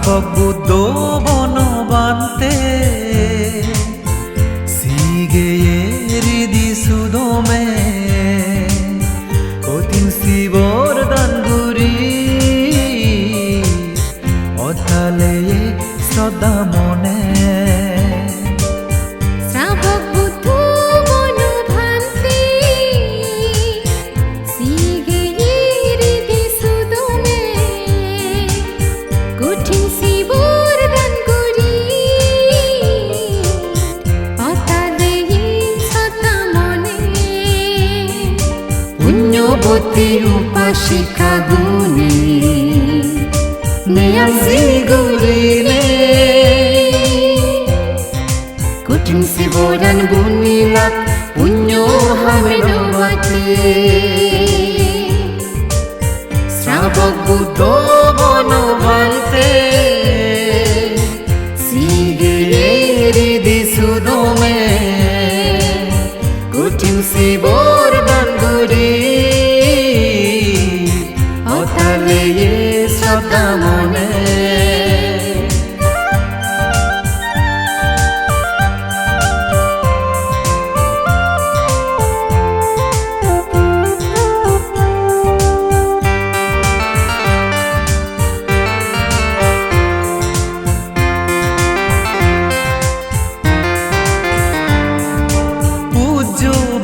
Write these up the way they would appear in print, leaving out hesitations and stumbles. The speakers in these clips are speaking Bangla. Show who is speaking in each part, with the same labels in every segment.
Speaker 1: শ্রাবক বুদ্ধ বনবান্তে সিগেয়েরি সুদমে কঠিন শিবর দানগুরি অতালে শ্রদ্ধা মনে
Speaker 2: পুণ্যবতী উপাসিকা গুণী নেয়াসি গুরিলে কঠিন শিবরান গুণিলা পুণ্য হামেনবাতে শ্রাবক বুদ্ধ বনবান্তে সিগেয়েরি সুদমে কঠিন শিবর দানগুরি অতালে শ্রদ্ধা মনে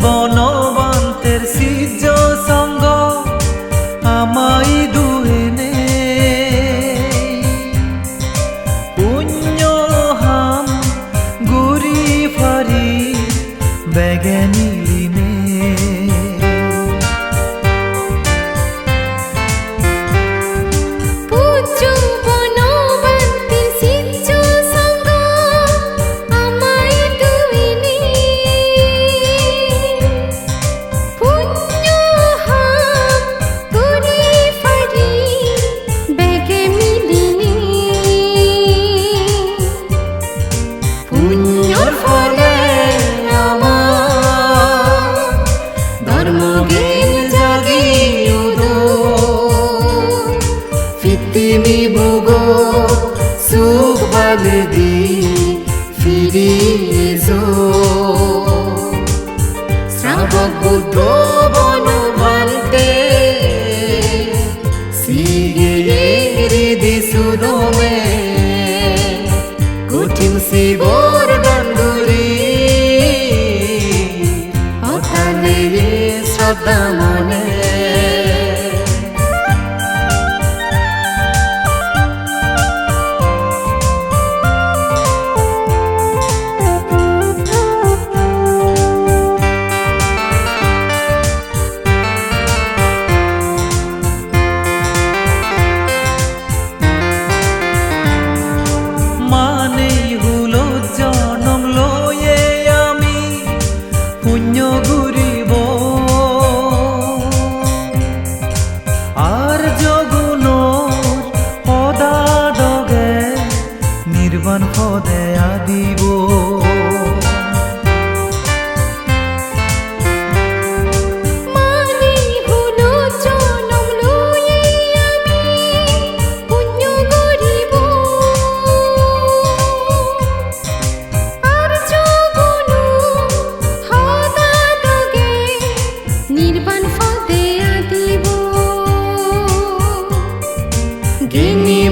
Speaker 1: বনবান্তের সিজ সঙ্গ আমায় দুহেনে পুণ্য হাম গুরি ফারি বেগেনিলিনে
Speaker 2: তিনি বুগো সুখ বালে দি ফিরিয়ে যো শ্রাবক বুদ্ধ বনবান্তে সিগেয়েরি সুদমে কঠিন শিবর দানগুরি অতালে শ্রদ্ধা মনে
Speaker 1: পুণ্য ঘুরিব আর জগুন পদা ডগে নির্বাণ পদে আদিব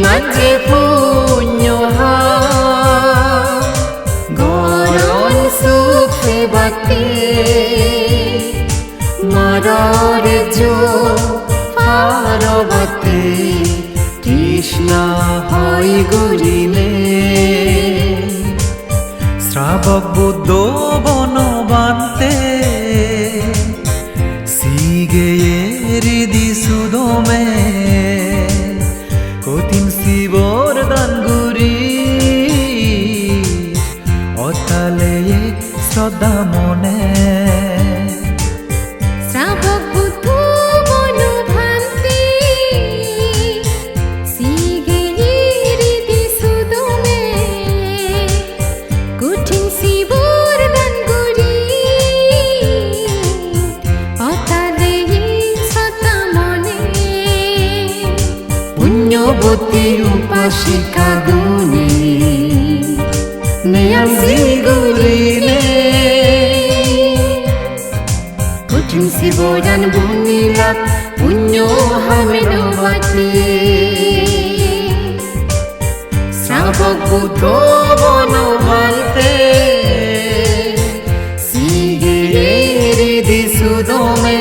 Speaker 2: মাঝে পুণ্য গরণ সুখে বাতে মরর যো পারবতে কৃষ্ণ হয় গুরিলে
Speaker 1: শ্রাবক বুদ্ধ বনবান্তে সিগেয়েরি সুদমে কঠিন শিবর দানগুরি অতালে শ্রদ্ধা মনে
Speaker 2: শ্রাবক বুদ্ধ বনবান্তে সিগেয়েরি সুদমে কঠিন শিবর দানগুরি অতালে শ্রদ্ধা মনে পুণ্যবতী উপাসিকা
Speaker 1: sigurine
Speaker 2: Kucing si bodan bunilap punyo hamenovati
Speaker 1: Sravak Buddho bonobante Sigiri disudome